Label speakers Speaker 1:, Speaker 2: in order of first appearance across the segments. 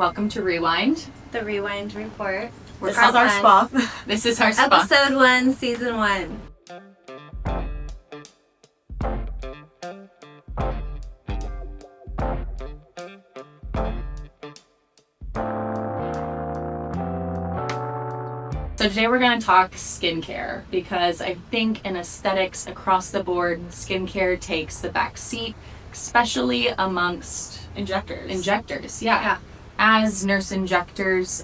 Speaker 1: Welcome to Rewind.
Speaker 2: The Rewind Report.
Speaker 3: This is our spa.
Speaker 1: This is our spa.
Speaker 2: Episode 1, Season 1.
Speaker 1: So today we're going to talk skincare because I think in aesthetics across the board, skincare takes the back seat, especially amongst injectors. Yeah. As nurse injectors,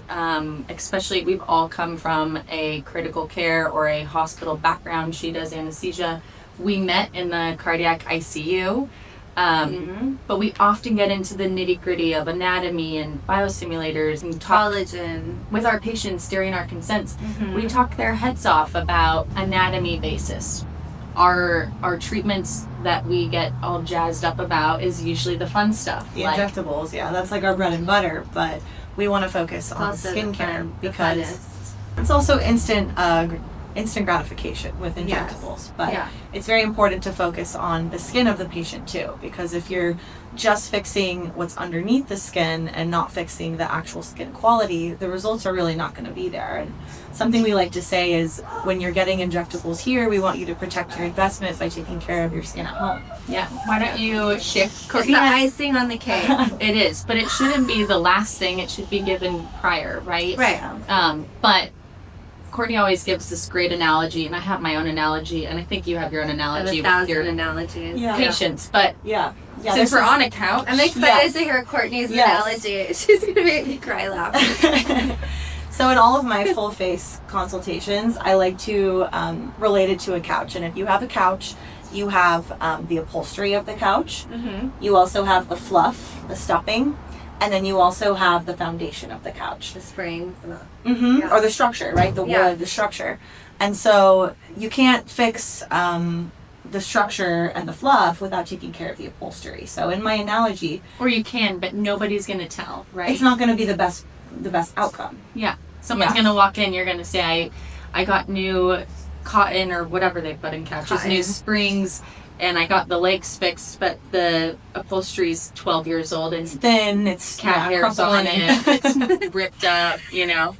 Speaker 1: especially we've all come from a critical care or a hospital background. She does anesthesia. We met in the cardiac ICU. But we often get into the nitty-gritty of anatomy and biostimulators and
Speaker 2: Collagen.
Speaker 1: with our patients during our consents. We talk their heads off about anatomy basis. Our treatments that we get all jazzed up about is usually the fun stuff.
Speaker 3: The injectables, that's like our bread and butter, but we want to focus on
Speaker 2: Also the
Speaker 3: skincare
Speaker 2: fun,
Speaker 3: because it's also instant gratification with injectables, but it's very important to focus on the skin of the patient too, because if you're just fixing what's underneath the skin and not fixing the actual skin quality, the results are really not going to be there. And something we like to say is when you're getting injectables here, we want you to protect your investment by taking care of your skin at home.
Speaker 1: Yeah. Why don't you shift?
Speaker 2: It's the icing on the cake.
Speaker 1: It is, but it shouldn't be the last thing. It should be given prior, right?
Speaker 2: Right.
Speaker 1: But Courtney always gives this great analogy, and I have my own analogy, and I think you have your own analogy with your
Speaker 2: analogies.
Speaker 1: patients. But since we're on a couch,
Speaker 2: I'm excited to hear Courtney's analogy. She's going to make me cry laughing.
Speaker 3: So in all of my full face consultations, I like to relate it to a couch. And if you have a couch, you have the upholstery of the couch. You also have the fluff, the stuffing. And then you also have the foundation of the couch.
Speaker 2: The springs.
Speaker 3: Or the structure, right? The wood, the structure. And so you can't fix the structure and the fluff without taking care of the upholstery. So in my analogy...
Speaker 1: Or you can, but nobody's going to tell, right?
Speaker 3: It's not going to be the best outcome.
Speaker 1: Yeah. Someone's going to walk in, you're going to say, I got new cotton or whatever they put in couches, new springs, and I got the legs fixed, but the upholstery's 12 years old and
Speaker 3: it's thin, it's
Speaker 1: cat hairs on it, it's ripped up,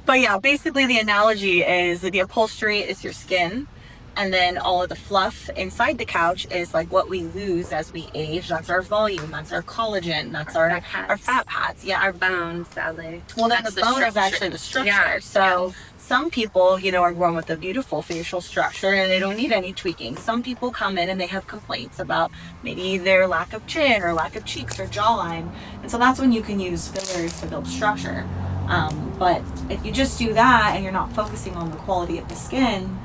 Speaker 3: But basically the analogy is that the upholstery is your skin, and then all of the fluff inside the couch is like what we lose as we age. That's our volume, that's our collagen, that's our fat pads,
Speaker 2: our bones, sadly.
Speaker 3: Well, then the bone is actually the structure. So some people, are born with a beautiful facial structure and they don't need any tweaking. Some people come in and they have complaints about maybe their lack of chin or lack of cheeks or jawline. And so that's when you can use fillers to build structure. But if you just do that and you're not focusing on the quality of the skin,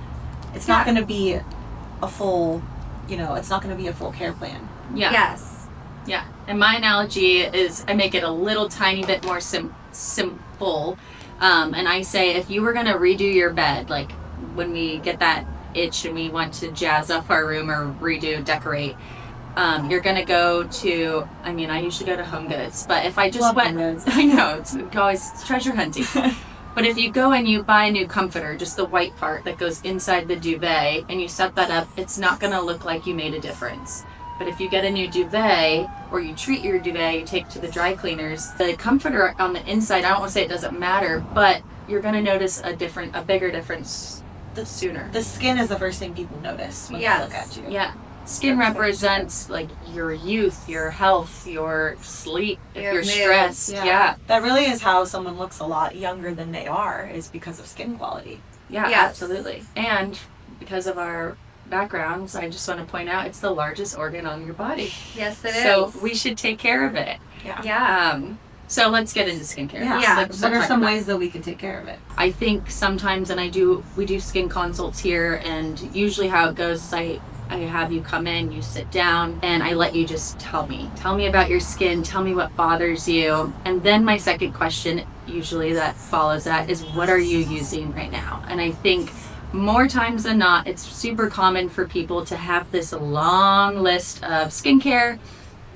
Speaker 3: it's not going to be a full, it's not going to be a full care plan.
Speaker 1: Yeah.
Speaker 2: Yes.
Speaker 1: Yeah. And my analogy is I make it a little tiny bit more simple. And I say, if you were going to redo your bed, like when we get that itch and we want to jazz up our room or decorate, you're going to go to, I usually go to Home Goods, but if I just went, I know, it's always treasure hunting. But if you go and you buy a new comforter, just the white part that goes inside the duvet, and you set that up, it's not going to look like you made a difference. But if you get a new duvet, or you treat your duvet, you take to the dry cleaners, the comforter on the inside, I don't want to say it doesn't matter, but you're going to notice a bigger difference sooner.
Speaker 3: The skin is the first thing people notice when they look at you.
Speaker 1: Yeah. Skin represents like your youth, your health, your sleep, if you're stressed. Yeah.
Speaker 3: That really is how someone looks a lot younger than they are, is because of skin quality.
Speaker 1: Yeah, absolutely. And because of our backgrounds, I just want to point out it's the largest organ on your body.
Speaker 2: Yes, it is.
Speaker 1: So we should take care of it.
Speaker 2: Yeah.
Speaker 1: So let's get into skincare.
Speaker 3: What are some ways that we can take care of it?
Speaker 1: I think sometimes, and we do skin consults here, and usually how it goes is I have you come in, you sit down, and I let you just tell me about your skin, tell me what bothers you. And then my second question usually that follows that is, what are you using right now? And I think more times than not, it's super common for people to have this long list of skincare.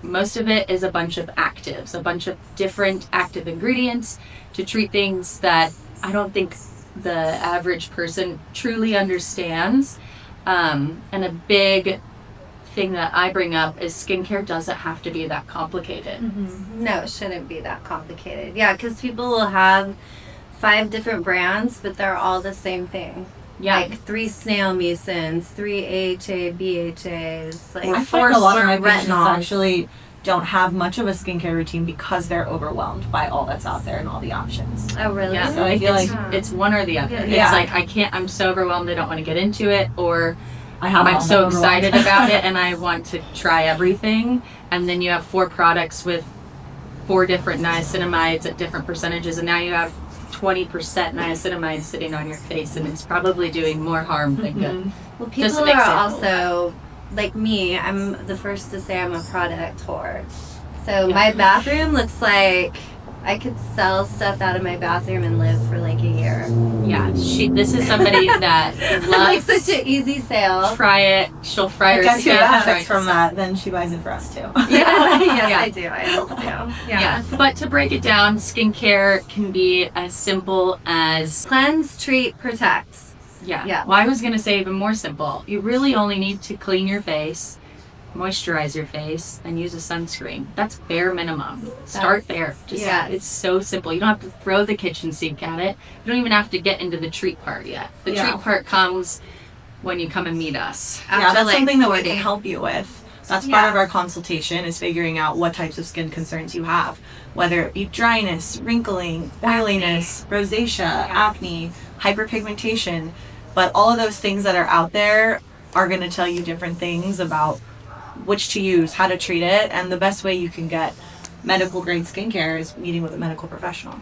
Speaker 1: Most of it is a bunch of actives, a bunch of different active ingredients to treat things that I don't think the average person truly understands. And a big thing that I bring up is skincare doesn't have to be that complicated.
Speaker 2: No, it shouldn't be that complicated. Yeah, because people will have 5 different brands, but they're all the same thing.
Speaker 1: Yeah.
Speaker 2: Like 3 snail mucins, 3 AHA, BHAs, like
Speaker 3: I
Speaker 2: 4
Speaker 3: find a lot of my patients
Speaker 2: retinols.
Speaker 3: actually don't have much of a skincare routine because they're overwhelmed by all that's out there and all the options.
Speaker 2: Oh, really?
Speaker 1: Yeah.
Speaker 3: So I feel like
Speaker 1: It's one or the other.
Speaker 2: Yeah.
Speaker 1: It's like I'm so overwhelmed I don't want to get into it, or
Speaker 3: I'm
Speaker 1: I'm so excited about it and I want to try everything. And then you have 4 products with 4 different niacinamides at different percentages, and now you have 20% niacinamide sitting on your face, and it's probably doing more harm than good.
Speaker 2: Well,
Speaker 1: Just
Speaker 2: people
Speaker 1: an
Speaker 2: are
Speaker 1: example.
Speaker 2: also, like me, I'm the first to say I'm a product whore. So my bathroom looks like I could sell stuff out of my bathroom and live for like a year.
Speaker 1: Yeah, this is somebody that
Speaker 2: Like
Speaker 1: loves
Speaker 2: such an easy sale.
Speaker 1: try it. She'll fry
Speaker 3: I
Speaker 1: her
Speaker 3: guess who
Speaker 1: stuff.
Speaker 3: benefits from that, then she buys it for us too.
Speaker 2: Yes,
Speaker 1: Yeah.
Speaker 2: I do. I always do.
Speaker 1: Yeah, but to break it down, skincare can be as simple as
Speaker 2: Cleanse, treat, protect. Yeah.
Speaker 1: Well, I was gonna say even more simple. You really only need to clean your face, moisturize your face, and use a sunscreen. That's bare minimum. Start there. Just
Speaker 2: yes.
Speaker 1: It's so simple. You don't have to throw the kitchen sink at it. You don't even have to get into the treat part yet. The
Speaker 3: Yeah.
Speaker 1: treat part comes when you come and meet us.
Speaker 3: Yeah,
Speaker 2: After,
Speaker 3: that's
Speaker 2: like,
Speaker 3: something that we
Speaker 2: 40.
Speaker 3: can help you with. That's
Speaker 2: Yeah.
Speaker 3: part of our consultation is figuring out what types of skin concerns you have, whether it be dryness, wrinkling, oiliness, rosacea, acne, hyperpigmentation. But all of those things that are out there are going to tell you different things about which to use, how to treat it, and the best way you can get medical grade skincare is meeting with a medical professional.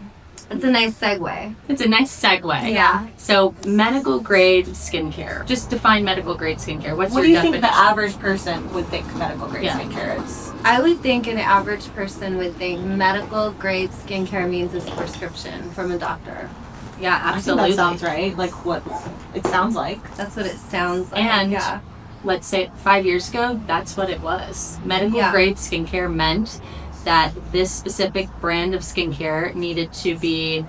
Speaker 2: It's a nice segue.
Speaker 1: It's a nice segue.
Speaker 2: Yeah.
Speaker 1: So medical grade skincare. Just define medical grade skincare. What's
Speaker 3: What do
Speaker 1: your
Speaker 3: you think the
Speaker 1: definition?
Speaker 3: average person would think medical grade
Speaker 1: Yeah.
Speaker 3: skincare is?
Speaker 2: I would think an average person would think medical grade skincare means it's a prescription from a doctor.
Speaker 1: Yeah,
Speaker 3: I think
Speaker 1: absolutely.
Speaker 3: that sounds right. Like what it sounds like.
Speaker 2: That's what it sounds like.
Speaker 1: And
Speaker 2: yeah.
Speaker 1: let's say 5 years ago, that's what it was. Medical
Speaker 2: Yeah.
Speaker 1: grade skincare meant that this specific brand of skincare needed to be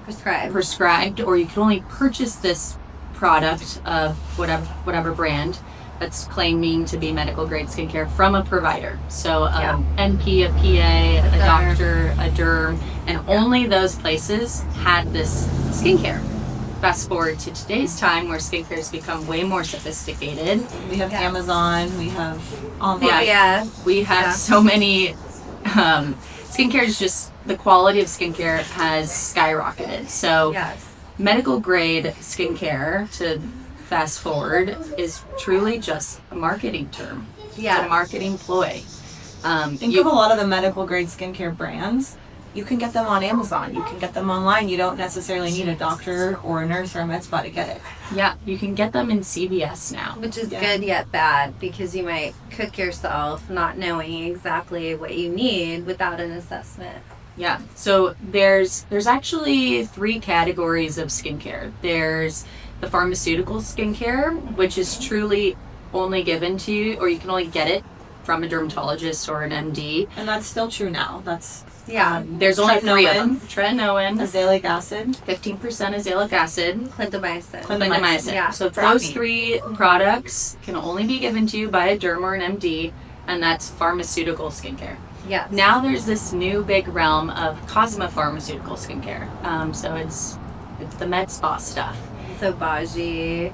Speaker 2: Prescribed.
Speaker 1: prescribed, or you could only purchase this product of whatever brand that's claiming to be medical grade skincare from a provider. So
Speaker 2: Yeah.
Speaker 1: NP, a PA, a
Speaker 2: derm.
Speaker 1: doctor, a derm, and only those places had this skincare. Fast forward to today's time where skincare has become way more sophisticated.
Speaker 3: We have
Speaker 2: Yeah.
Speaker 3: Amazon, we have online.
Speaker 1: Yeah.
Speaker 2: Yeah.
Speaker 1: We have
Speaker 2: Yeah.
Speaker 1: so many. Skincare is just the quality of skincare has skyrocketed. So
Speaker 2: Yes.
Speaker 1: medical grade skincare, to fast forward, is truly just a marketing term. It's a
Speaker 2: Yeah.
Speaker 1: marketing ploy.
Speaker 3: Think
Speaker 1: You-
Speaker 3: of a lot of the medical grade skincare brands. You can get them on Amazon. You can get them online. You don't necessarily need a doctor or a nurse or a med spa to get it.
Speaker 1: yeah, you can get them in CVS now.
Speaker 2: Which is
Speaker 3: Yeah.
Speaker 2: good yet bad because you might cook yourself not knowing exactly what you need without an assessment.
Speaker 1: Yeah. So there's actually 3 categories of skincare. There's the pharmaceutical skincare, which is truly only given to you, or you can only get it from a dermatologist or an MD.
Speaker 3: And that's still true now. That's
Speaker 2: Yeah.
Speaker 1: There's only 3 of them. Tretinoin,
Speaker 3: azelaic acid.
Speaker 1: 15% azelaic acid,
Speaker 2: Clindamycin.
Speaker 1: clindamycin.
Speaker 2: Yeah.
Speaker 1: So
Speaker 3: For
Speaker 1: those
Speaker 3: acne.
Speaker 1: 3 products can only be given to you by a derm or an MD, and that's pharmaceutical skincare.
Speaker 2: Yes.
Speaker 1: Now there's this new big realm of cosmopharmaceutical skincare. So it's the med spa stuff.
Speaker 2: So Baji,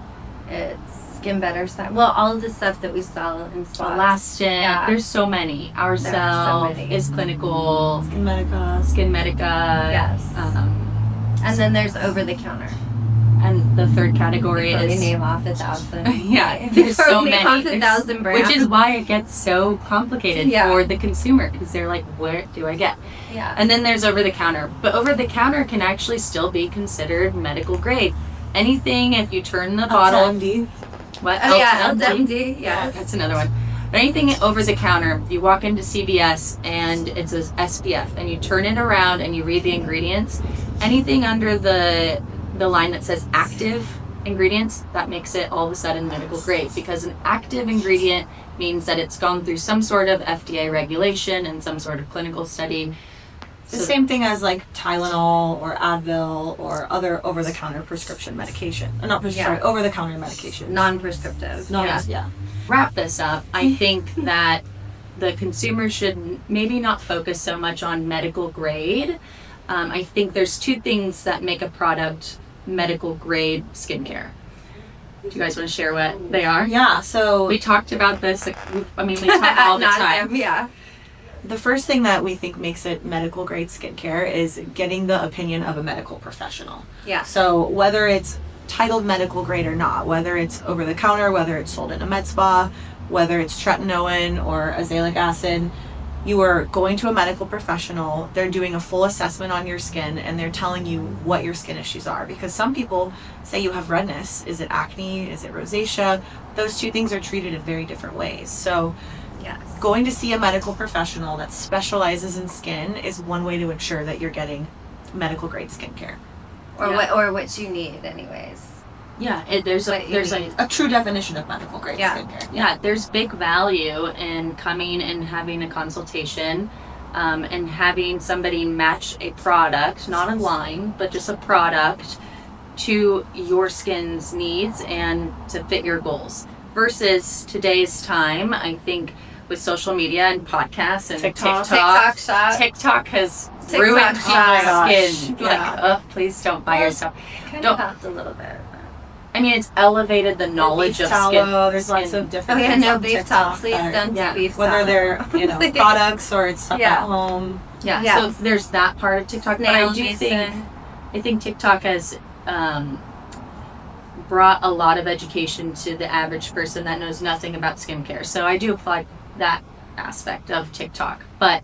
Speaker 2: it's Skin Better Side. Well, all of the stuff that we sell in spas.
Speaker 1: Elastin.
Speaker 2: Yeah.
Speaker 1: There's so many. Our
Speaker 2: so
Speaker 1: Self
Speaker 2: many.
Speaker 1: is clinical.
Speaker 3: Skin Medica.
Speaker 1: Skin Medica.
Speaker 2: Yes. And then there's over the counter.
Speaker 1: And the third category
Speaker 2: Before we
Speaker 1: is
Speaker 2: name off 1,000.
Speaker 1: yeah. There's
Speaker 2: Before
Speaker 1: so
Speaker 2: we name
Speaker 1: many.
Speaker 2: off 1,000 brands.
Speaker 1: Which is why it gets so complicated
Speaker 2: Yeah.
Speaker 1: for the consumer, because they're like, where do I get?
Speaker 2: Yeah.
Speaker 1: And then there's over the counter. But over the counter can actually still be considered medical grade. Anything, if you turn the bottle.
Speaker 3: MD.
Speaker 1: What?
Speaker 2: Oh, yeah.
Speaker 1: LMD?
Speaker 2: LMD. Yes.
Speaker 1: That's another one. But anything over the counter, you walk into CVS and it says SPF, and you turn it around and you read the ingredients. Anything under the line that says active ingredients, that makes it all of a sudden medical grade, because an active ingredient means that it's gone through some sort of FDA regulation and some sort of clinical study.
Speaker 3: The same thing as like Tylenol or Advil or other over-the-counter prescription medication. Not prescription, sorry, over-the-counter medication.
Speaker 2: Non-prescriptive.
Speaker 3: Yeah.
Speaker 1: Wrap this up. I think that the consumer should maybe not focus so much on medical grade. I think there's two things that make a product medical grade skincare. Do you guys want to share what they are?
Speaker 3: Yeah, so
Speaker 1: We talked about this. We talk all the time.
Speaker 2: Yeah.
Speaker 3: the first thing that we think makes it medical grade skincare is getting the opinion of a medical professional.
Speaker 2: Yeah.
Speaker 3: So whether it's titled medical grade or not, whether it's over the counter, whether it's sold in a med spa, whether it's tretinoin or azelaic acid, you are going to a medical professional. They're doing a full assessment on your skin and they're telling you what your skin issues are. Because some people say you have redness. Is it acne? Is it rosacea? Those two things are treated in very different ways. So
Speaker 2: Yes.
Speaker 3: going to see a medical professional that specializes in skin is one way to ensure that you're getting medical grade skincare.
Speaker 2: Or what you need anyways.
Speaker 1: Yeah, there's
Speaker 3: A true definition of medical grade
Speaker 2: Yeah.
Speaker 3: skincare.
Speaker 1: yeah, there's big value in coming and having a consultation, and having somebody match a product, not a line, but just a product to your skin's needs and to fit your goals. Versus today's time, I think with social media and podcasts and
Speaker 3: TikTok.
Speaker 2: TikTok shop.
Speaker 1: TikTok has
Speaker 2: TikTok
Speaker 1: ruined
Speaker 2: shop.
Speaker 1: people's skin.
Speaker 3: Yeah.
Speaker 1: Like, please don't buy
Speaker 2: Well,
Speaker 1: yourself.
Speaker 2: Kind
Speaker 1: Don't-
Speaker 2: of helped a little bit.
Speaker 1: I mean, it's elevated the knowledge
Speaker 3: Beef
Speaker 1: of skin.
Speaker 3: tallow, there's
Speaker 1: skin.
Speaker 3: lots of
Speaker 2: Oh
Speaker 3: different
Speaker 2: yeah,
Speaker 3: things
Speaker 2: no
Speaker 3: on
Speaker 2: beef
Speaker 3: TikTok
Speaker 2: talk. Please
Speaker 3: that-
Speaker 2: don't
Speaker 1: yeah,
Speaker 2: do beef
Speaker 3: whether
Speaker 2: talk.
Speaker 3: they're
Speaker 2: Please.
Speaker 3: products or it's stuff
Speaker 2: Yeah.
Speaker 3: at home.
Speaker 1: Yeah,
Speaker 2: Yeah.
Speaker 1: so there's that part of TikTok. But
Speaker 2: Snail
Speaker 1: I do
Speaker 2: Mason.
Speaker 1: think TikTok has brought a lot of education to the average person that knows nothing about skincare. So I do applaud that aspect of TikTok. But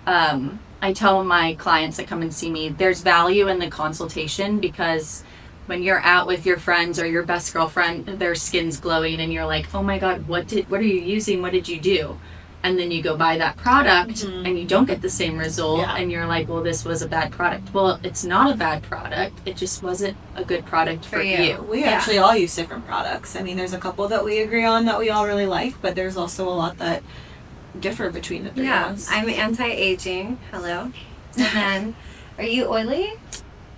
Speaker 1: I tell my clients that come and see me, there's value in the consultation because when you're out with your friends or your best girlfriend, their skin's glowing and you're like, oh my God, what are you using? What did you do? And then you go buy that product and you don't get the same result.
Speaker 3: Yeah.
Speaker 1: And you're like, well, this was a bad product. Well, it's not a bad product. It just wasn't a good product for you.
Speaker 3: We
Speaker 2: Yeah.
Speaker 3: actually all use different products. I mean, there's a couple that we agree on that we all really like, but there's also a lot that differ between the three
Speaker 2: Yeah,
Speaker 3: of us.
Speaker 2: I'm anti-aging. Hello. And then, are you oily?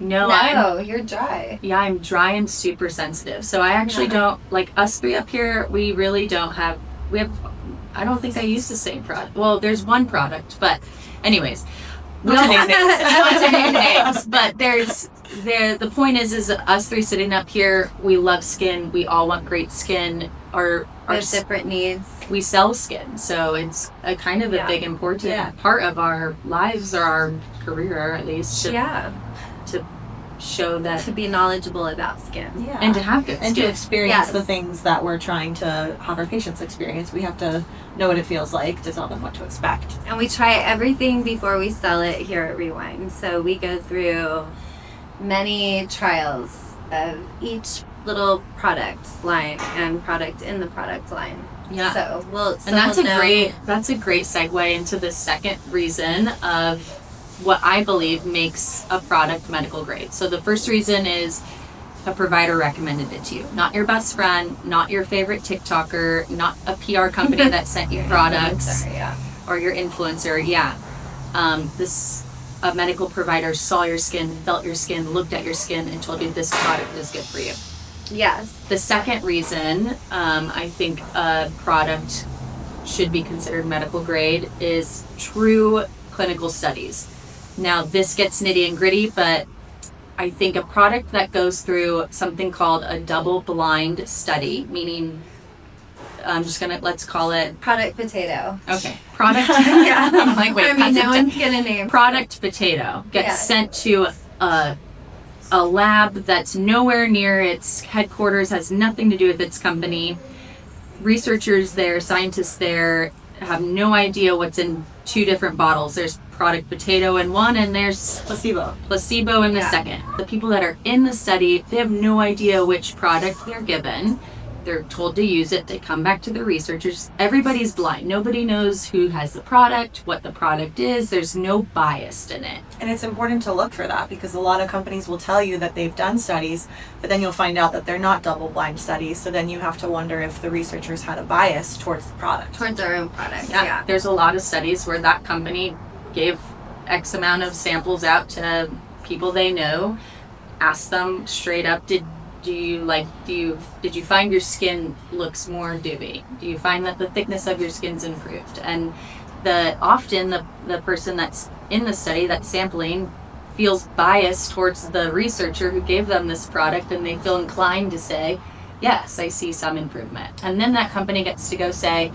Speaker 1: No,
Speaker 2: You're dry.
Speaker 1: I'm dry and super sensitive. So I actually don't, like us three up here, we really don't have, I don't think I use the same product. Well, there's one product, but anyways.
Speaker 3: Not to name names.
Speaker 1: Not to name names, but the point is us three sitting up here, we love skin. We all want great skin.
Speaker 2: We have different needs.
Speaker 1: We sell skin, so it's a kind of a
Speaker 2: Yeah.
Speaker 1: big important
Speaker 3: Yeah.
Speaker 1: part of our lives or our career, at least, to show that
Speaker 2: To be knowledgeable about skin.
Speaker 3: Yeah.
Speaker 1: and to have good
Speaker 3: And to
Speaker 1: skin.
Speaker 3: experience
Speaker 2: Yes.
Speaker 3: the things that we're trying to have our patients experience. We have to know what it feels like to tell them what to expect.
Speaker 2: And we try everything before we sell it here at Rewind. So we go through many trials of each little product line and product in the product line.
Speaker 1: Yeah.
Speaker 2: So
Speaker 1: And that's a
Speaker 2: know.
Speaker 1: great segue into the second reason of what I believe makes a product medical grade. So the first reason is a provider recommended it to you. Not your best friend, not your favorite TikToker, not a PR company that sent you products
Speaker 2: Sorry, yeah.
Speaker 1: or your influencer. Yeah. A medical provider saw your skin, felt your skin, looked at your skin, and told you this product is good for you.
Speaker 2: Yes.
Speaker 1: The second reason I think a product should be considered medical grade is true clinical studies. Now, this gets nitty and gritty, but I think a product that goes through something called a double-blind study, meaning let's call it,
Speaker 2: Product potato.
Speaker 1: okay, product.
Speaker 2: Yeah.
Speaker 1: I'm like, wait,
Speaker 2: I mean,
Speaker 1: that's
Speaker 2: no
Speaker 1: a
Speaker 2: one's gonna name
Speaker 1: product potato gets
Speaker 2: Yeah.
Speaker 1: sent to a lab that's nowhere near its headquarters, has nothing to do with its company. Researchers there, scientists there have no idea what's in two different bottles. There's product potato in one and there's placebo in the
Speaker 2: Yeah.
Speaker 1: second. The people that are in the study, they have no idea which product they're given. They're told to use it. They come back to the researchers. Everybody's blind. Nobody knows who has the product, what the product is. There's no bias in it.
Speaker 3: And it's important to look for that because a lot of companies will tell you that they've done studies, but then you'll find out that they're not double-blind studies. So then you have to wonder if the researchers had a bias towards the product.
Speaker 2: towards our own product.
Speaker 1: Yeah.
Speaker 2: Yeah.
Speaker 1: There's a lot of studies where that company gave X amount of samples out to people they know, ask them straight up, did you find your skin looks more dewy? Do you find that the thickness of your skin's improved? And often the person that's in the study that's sampling feels biased towards the researcher who gave them this product, and they feel inclined to say, yes, I see some improvement. And then that company gets to go say,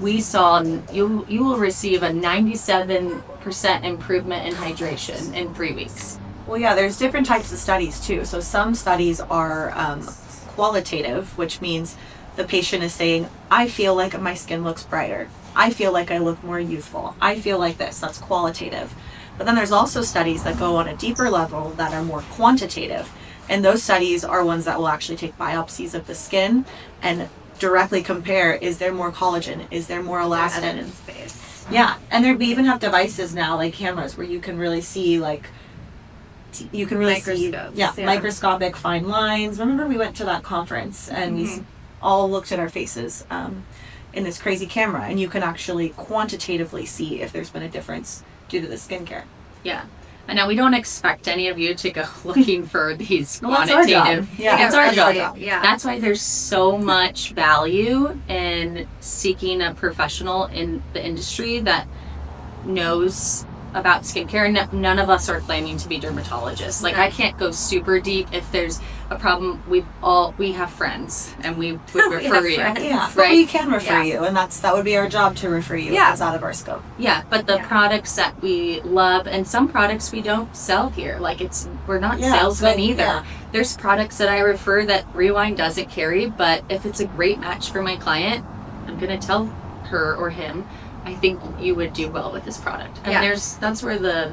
Speaker 1: we saw you will receive a 97% improvement in hydration in 3 weeks.
Speaker 3: Well, yeah, there's different types of studies too. So some studies are qualitative, which means the patient is saying, I feel like my skin looks brighter. I feel like I look more youthful. I feel like this. That's qualitative. But then there's also studies that go on a deeper level that are more quantitative. And those studies are ones that will actually take biopsies of the skin and directly compare, is there more collagen? Is there more elastin?
Speaker 2: Evidence base.
Speaker 3: Yeah. And we even have devices now, like cameras, where you can really see
Speaker 2: Microscopes,
Speaker 3: microscopic fine lines. Remember we went to that conference and we all looked at our faces in this crazy camera, and you can actually quantitatively see if there's been a difference due to the skincare.
Speaker 1: Yeah. And now we don't expect any of you to go looking for these
Speaker 3: Well, that's our
Speaker 1: quantitative.
Speaker 3: job. Yeah,
Speaker 1: It's our
Speaker 3: that's
Speaker 1: job.
Speaker 2: Yeah.
Speaker 1: That's why there's so much value in seeking a professional in the industry that knows about skincare. None of us are claiming to be dermatologists. Like, I can't go super deep if there's a problem. We have friends, and we would refer you.
Speaker 2: friends.
Speaker 3: Yeah, but
Speaker 1: Right.
Speaker 3: we can refer
Speaker 2: Yeah.
Speaker 3: you, and that would be our job to refer you
Speaker 2: Yeah.
Speaker 3: if it's out of our scope.
Speaker 1: Yeah, but the
Speaker 2: Yeah.
Speaker 1: products that we love, and some products we don't sell here. Like, we're not
Speaker 3: Yeah,
Speaker 1: salesmen
Speaker 3: but-
Speaker 1: either.
Speaker 3: yeah.
Speaker 1: There's products that I refer that Rewind doesn't carry, but if it's a great match for my client, I'm gonna tell her or him, I think you would do well with this product. And
Speaker 2: Yeah.
Speaker 1: that's where the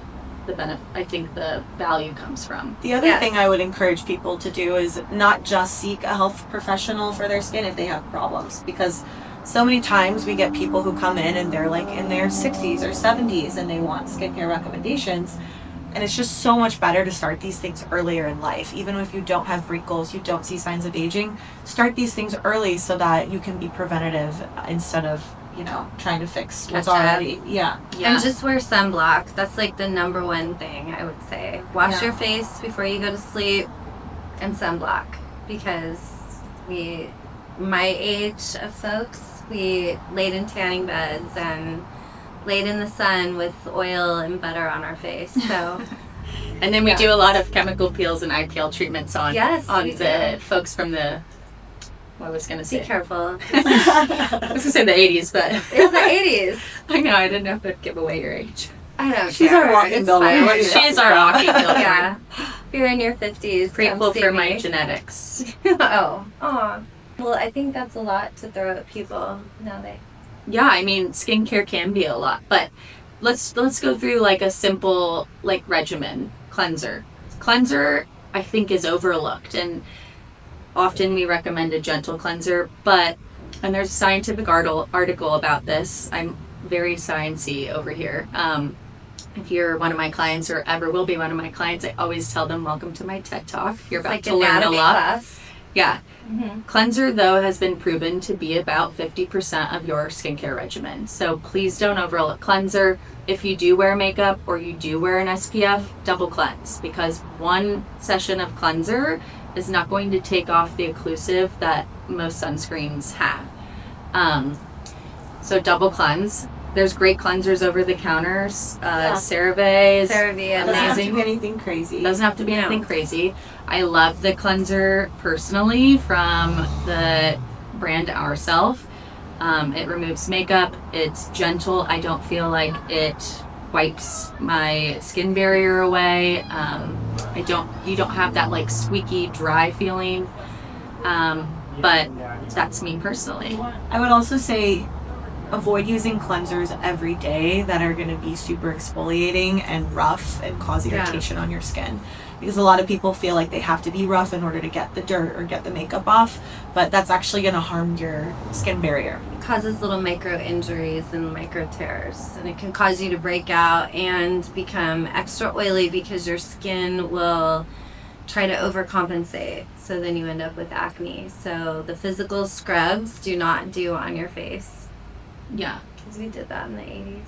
Speaker 1: benefit, I think the value comes from.
Speaker 3: The other
Speaker 2: Yes.
Speaker 3: thing I would encourage people to do is not just seek a health professional for their skin if they have problems, because so many times we get people who come in and they're like in their 60s or 70s and they want skincare recommendations. And it's just so much better to start these things earlier in life. Even if you don't have wrinkles, you don't see signs of aging, start these things early so that you can be preventative instead of, trying to fix what's
Speaker 2: Catch up.
Speaker 3: already. Yeah.
Speaker 1: Yeah.
Speaker 2: And just wear sunblock. That's like the number one thing I would say. Wash
Speaker 3: Yeah.
Speaker 2: your face before you go to sleep, and sunblock, because my age of folks, we laid in tanning beds and laid in the sun with oil and butter on our face. So
Speaker 1: And then we
Speaker 2: Yeah.
Speaker 1: do a lot of chemical peels and IPL treatments on
Speaker 2: Yes, we
Speaker 1: the
Speaker 2: do.
Speaker 1: folks from I was gonna
Speaker 2: be
Speaker 1: say
Speaker 2: careful.
Speaker 1: I was gonna say the 80s, but
Speaker 2: It's the 80s.
Speaker 1: I know, I didn't know if it'd give away your age.
Speaker 2: I don't
Speaker 3: She's
Speaker 2: care.
Speaker 3: our walking
Speaker 2: It's
Speaker 3: billboard.
Speaker 2: fine.
Speaker 3: What do you
Speaker 1: She is our walking billboard.
Speaker 2: Yeah. If you're in your 50s,
Speaker 1: Grateful
Speaker 2: come see
Speaker 1: for my
Speaker 2: me.
Speaker 1: genetics.
Speaker 2: Oh. Well, I think that's a lot to throw at people nowadays.
Speaker 1: Yeah, I mean, skincare can be a lot, but let's go through like a simple regimen. Cleanser I think is overlooked, and often we recommend a gentle cleanser, and there's a scientific article about this. I'm very sciencey over here. If you're one of my clients or ever will be one of my clients, I always tell them, welcome to my TED Talk. You're about
Speaker 2: Like
Speaker 1: to learn a
Speaker 2: anatomy
Speaker 1: lot.
Speaker 2: class.
Speaker 1: Yeah.
Speaker 2: Mm-hmm.
Speaker 1: Cleanser, though, has been proven to be about 50% of your skincare regimen. So please don't overlook cleanser. If you do wear makeup or you do wear an SPF, double cleanse, because one session of cleanser is not going to take off the occlusive that most sunscreens have. So double cleanse. There's great cleansers over the counters. CeraVe is
Speaker 2: CeraVe,
Speaker 3: Doesn't have to
Speaker 1: amazing.
Speaker 3: be anything crazy.
Speaker 1: Doesn't have to be
Speaker 2: No.
Speaker 1: anything crazy. I love the cleanser personally from the brand Ourself. It removes makeup. It's gentle. I don't feel like it wipes my skin barrier away. You don't have that squeaky, dry feeling. But that's me personally.
Speaker 3: I would also say avoid using cleansers every day that are going to be super exfoliating and rough and cause
Speaker 2: Yeah.
Speaker 3: irritation on your skin. Because a lot of people feel like they have to be rough in order to get the dirt or get the makeup off, but that's actually going to harm your skin barrier.
Speaker 2: It causes little micro injuries and micro tears, and it can cause you to break out and become extra oily because your skin will try to overcompensate. So then you end up with acne. So the physical scrubs do not do on your face.
Speaker 1: Yeah.
Speaker 2: Because we did that in the 80s.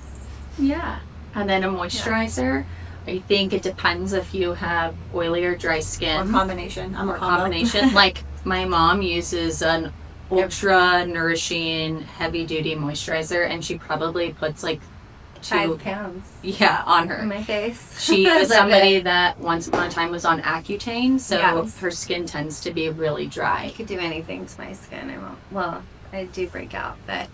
Speaker 1: Yeah. And then a moisturizer. I think it depends if you have oily or dry
Speaker 3: Or
Speaker 1: skin.
Speaker 3: combination. I'm a
Speaker 1: Or
Speaker 3: combo.
Speaker 1: combination. Like my mom uses an ultra nourishing heavy duty moisturizer, and she probably puts like
Speaker 2: 5 pounds
Speaker 1: on
Speaker 2: on
Speaker 1: her.
Speaker 2: my face.
Speaker 1: She
Speaker 2: Love
Speaker 1: is somebody
Speaker 2: it.
Speaker 1: that once upon a time was on Accutane, so
Speaker 2: Yes.
Speaker 1: her skin tends to be really
Speaker 2: I
Speaker 1: dry.
Speaker 2: could do anything to my skin. I won't. Well, I do break out, but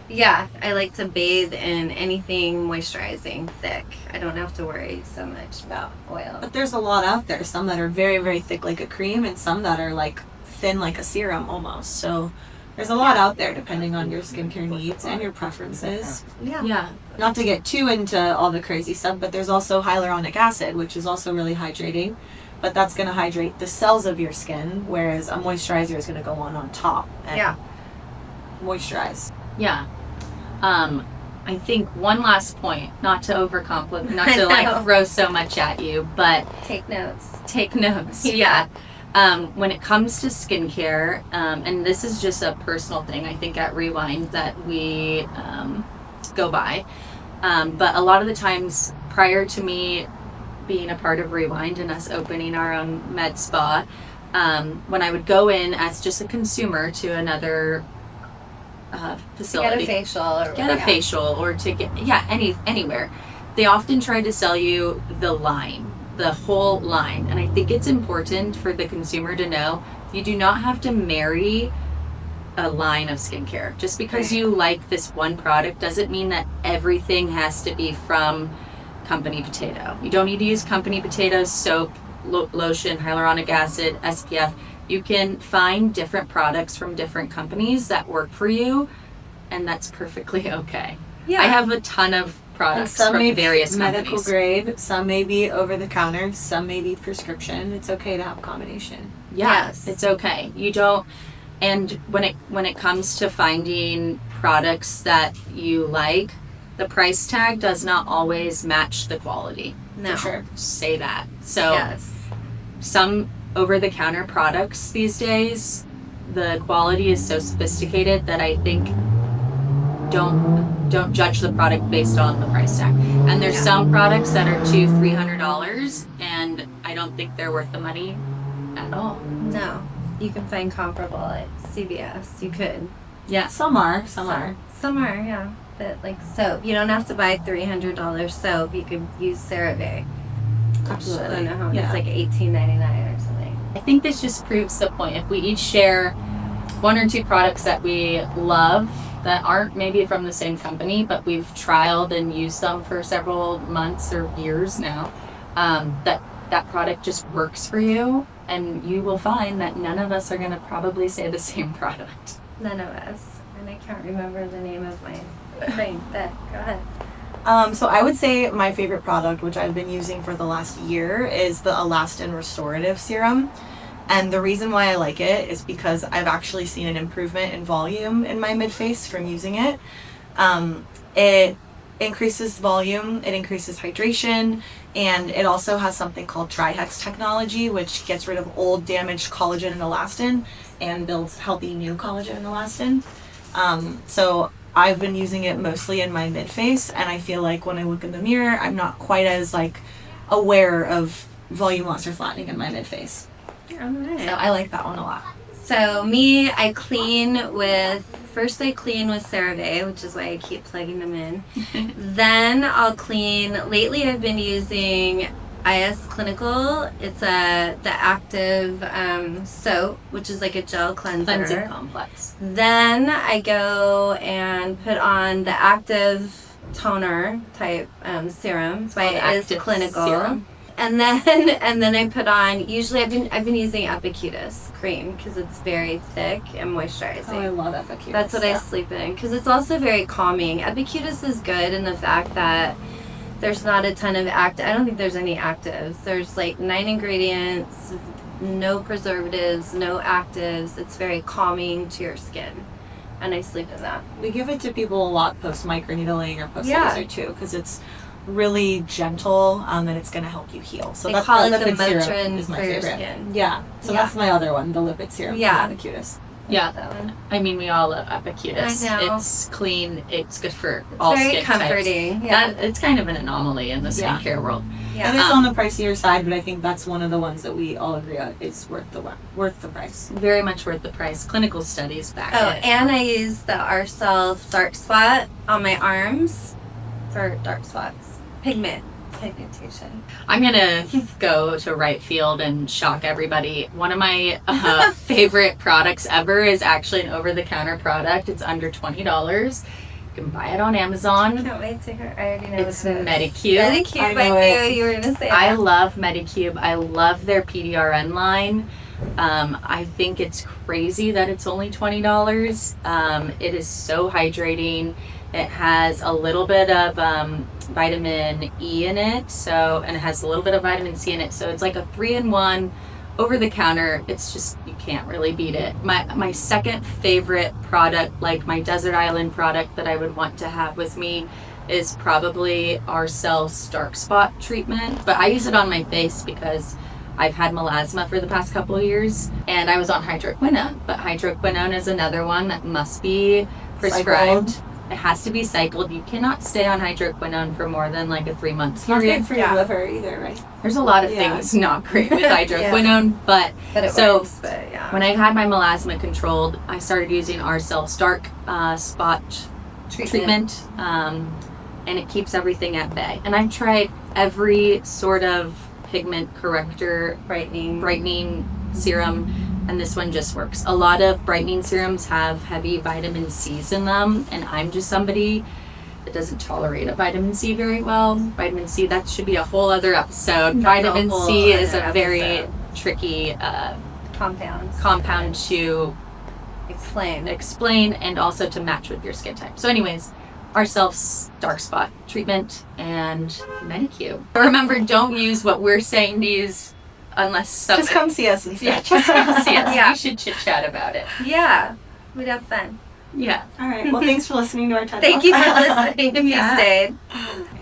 Speaker 2: yeah, I like to bathe in anything moisturizing, thick. I don't have to worry so much about oil.
Speaker 3: But there's a lot out there. Some that are very, very thick like a cream, and some that are like thin like a serum almost. So there's a lot out there depending on your skincare needs and your preferences.
Speaker 2: Yeah.
Speaker 1: Yeah.
Speaker 3: Not to get too into all the crazy stuff, but there's also hyaluronic acid, which is also really hydrating. But that's going to hydrate the cells of your skin, whereas a moisturizer is going to go on top and
Speaker 2: Yeah.
Speaker 3: moisturize.
Speaker 1: Yeah. I think one last point, not to overcomplicate, not
Speaker 2: I
Speaker 1: to
Speaker 2: know.
Speaker 1: like throw so much at you, but
Speaker 2: Take notes.
Speaker 1: take notes.
Speaker 2: Yeah.
Speaker 1: When it comes to skincare, and this is just a personal thing, I think at Rewind that we go by. But a lot of the times prior to me being a part of Rewind and us opening our own med spa, when I would go in as just a consumer to another
Speaker 2: To
Speaker 1: facility,
Speaker 2: get a facial or
Speaker 1: get a facial or to get anywhere, they often try to sell you the whole line. And I think it's important for the consumer to know you do not have to marry a line of skincare. Just because
Speaker 2: Right.
Speaker 1: you like this one product doesn't mean that everything has to be from Company Potato. You don't need to use Company Potato soap, lotion, hyaluronic acid, SPF. You can find different products from different companies that work for you, and that's perfectly okay.
Speaker 2: Yeah.
Speaker 1: I have a ton of
Speaker 3: And
Speaker 1: products
Speaker 3: some
Speaker 1: from
Speaker 3: may be
Speaker 1: various
Speaker 3: medical
Speaker 1: companies.
Speaker 3: grade, some may be over the counter, some may be prescription. It's okay to have a combination.
Speaker 1: Yeah,
Speaker 2: Yes.
Speaker 1: it's okay. You don't. And when it comes to finding products that you like, the price tag does not always match the quality.
Speaker 2: No.
Speaker 3: For sure.
Speaker 1: Say that. So
Speaker 2: Yes.
Speaker 1: some over-the-counter products these days, the quality is so sophisticated that I think don't judge the product based on the price tag. And there's
Speaker 2: Yeah.
Speaker 1: some products that are $200-$300, and I don't think they're worth the money at all.
Speaker 2: No. You can find comparable at CVS. You could.
Speaker 1: Yeah.
Speaker 3: Some are, some are.
Speaker 2: Some are, yeah. But like soap, you don't have to buy $300 soap. You could use CeraVe.
Speaker 3: Absolutely.
Speaker 2: I don't know how
Speaker 3: Yeah.
Speaker 2: it's like $18.99 or something.
Speaker 1: I think this just proves the point. If we each share one or two products that we love that aren't maybe from the same company, but we've trialed and used them for several months or years now, that product just works for you, and you will find that none of us are going to probably say the same product.
Speaker 2: None of us. And I can't remember the name of my thing. But go ahead.
Speaker 3: So I would say my favorite product, which I've been using for the last year, is the Elastin Restorative Serum. And the reason why I like it is because I've actually seen an improvement in volume in my mid-face from using it. It increases volume, it increases hydration, and it also has something called Trihex technology, which gets rid of old damaged collagen and elastin and builds healthy new collagen and elastin. So I've been using it mostly in my mid-face, and I feel like when I look in the mirror, I'm not quite as like aware of volume loss or flattening in my mid-face.
Speaker 2: All right.
Speaker 3: So I like that one a lot.
Speaker 2: So me, I clean with CeraVe, which is why I keep plugging them in. Then I'll clean. Lately, I've been using IS Clinical. It's the active soap, which is like a gel cleanser.
Speaker 1: Cleansing complex.
Speaker 2: Then I go and put on the active toner type serum by
Speaker 1: called
Speaker 2: IS
Speaker 1: Active
Speaker 2: Clinical.
Speaker 1: Serum.
Speaker 2: And then I put on. Usually, I've been using Epicutis cream because it's very thick and moisturizing.
Speaker 3: Oh, I love Epicutis.
Speaker 2: That's what I sleep in because it's also very calming. Epicutis is good in the fact that there's not a ton of I don't think there's any actives. There's like 9 ingredients, no preservatives, no actives. It's very calming to your skin, and I sleep in that.
Speaker 3: We give it to people a lot post microneedling or post
Speaker 2: Yeah.
Speaker 3: laser too, because it's really gentle and it's going to help you heal. So
Speaker 2: They
Speaker 3: that's
Speaker 2: call
Speaker 3: the
Speaker 2: it the
Speaker 3: lipid serum
Speaker 2: Motrin
Speaker 3: is my
Speaker 2: for your
Speaker 3: favorite.
Speaker 2: skin.
Speaker 3: Yeah. So
Speaker 2: Yeah.
Speaker 3: that's my other one, the lipid serum.
Speaker 2: Yeah.
Speaker 3: From Epicutis.
Speaker 1: Yeah.
Speaker 2: That one.
Speaker 1: I mean, we all love Epicutus.
Speaker 2: I know.
Speaker 1: It's clean. It's good for
Speaker 2: It's
Speaker 1: all
Speaker 2: very
Speaker 1: skin types.
Speaker 2: comforting. Yeah.
Speaker 1: It's kind of an anomaly in the skincare world.
Speaker 2: Yeah.
Speaker 3: And it's on the pricier side, but I think that's one of the ones that we all agree on is worth the price.
Speaker 1: Very much worth the price. Clinical studies back
Speaker 2: Oh,
Speaker 1: it.
Speaker 2: and I use the Ourself Dark Spot on my arms for dark spots. Pigmentation.
Speaker 1: I'm gonna go to right field and shock everybody. One of my favorite products ever is actually an over-the-counter product. It's under $20. You can buy it on Amazon.
Speaker 2: Can't wait to hear. I already know
Speaker 1: It's
Speaker 2: what it is.
Speaker 1: Medicube.
Speaker 2: Medicube.
Speaker 3: I
Speaker 2: I
Speaker 3: know
Speaker 2: knew
Speaker 3: it.
Speaker 2: you were gonna say
Speaker 1: I
Speaker 2: that.
Speaker 1: love Medicube. I love their PDRN line. I think it's crazy that it's only $20. It is so hydrating. It has a little bit of vitamin E in it, and it has a little bit of vitamin C in it. So it's like a 3-in-1 over the counter. It's just, you can't really beat it. My second favorite product, like my desert island product that I would want to have with me, is probably Ourselves Dark Spot treatment. But I use it on my face because I've had melasma for the past couple of years, and I was on hydroquinone. But hydroquinone is another one that must be prescribed.
Speaker 3: Cycled.
Speaker 1: It has to be cycled. You cannot stay on hydroquinone for more than like a 3-month
Speaker 3: It's not
Speaker 1: period.
Speaker 3: good for your liver either, right?
Speaker 1: There's a lot of
Speaker 3: Yeah.
Speaker 1: things not great with hydroquinone, but
Speaker 2: But it
Speaker 1: So,
Speaker 2: works. But yeah.
Speaker 1: when I had my melasma controlled, I started using Ourselves Dark Spot treatment, and it keeps everything at bay. And I've tried every sort of pigment corrector, brightening serum, and this one just works. A lot of brightening serums have heavy vitamin C's in them, and I'm just somebody that doesn't tolerate a vitamin C very well. Vitamin C, that should be a whole other episode.
Speaker 2: That's
Speaker 1: Vitamin
Speaker 2: a whole
Speaker 1: C is
Speaker 2: other
Speaker 1: a very
Speaker 2: episode.
Speaker 1: tricky
Speaker 2: compound
Speaker 1: to explain and also to match with your skin type. So anyways, Ourselves Dark Spot treatment and Medicube. Remember, don't use what we're saying to use unless
Speaker 3: Just come see us instead.
Speaker 1: Yeah, just come see us.
Speaker 2: Yeah.
Speaker 1: We should chit chat about it.
Speaker 2: Yeah, we'd have fun.
Speaker 1: Yeah.
Speaker 3: All right. Well, thanks for listening to our TED
Speaker 2: Thank
Speaker 3: Talk.
Speaker 2: you for listening if
Speaker 1: Yeah.
Speaker 2: you stayed.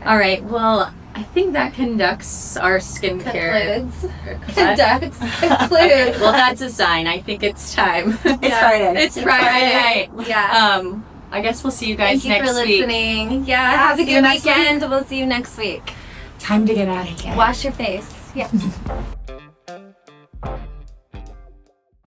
Speaker 1: All right. Well, I think that conducts our skincare.
Speaker 2: Concludes.
Speaker 1: Well, that's a sign. I think it's time.
Speaker 3: It's Friday.
Speaker 1: It's Friday.
Speaker 2: Yeah.
Speaker 1: I guess we'll see you guys
Speaker 2: Thank you
Speaker 1: next
Speaker 2: for
Speaker 1: week.
Speaker 2: listening. Yeah, have a
Speaker 3: see you
Speaker 2: good
Speaker 3: next week.
Speaker 2: weekend. We'll see you next week.
Speaker 1: Time to get out of here.
Speaker 2: Wash your face. Yeah.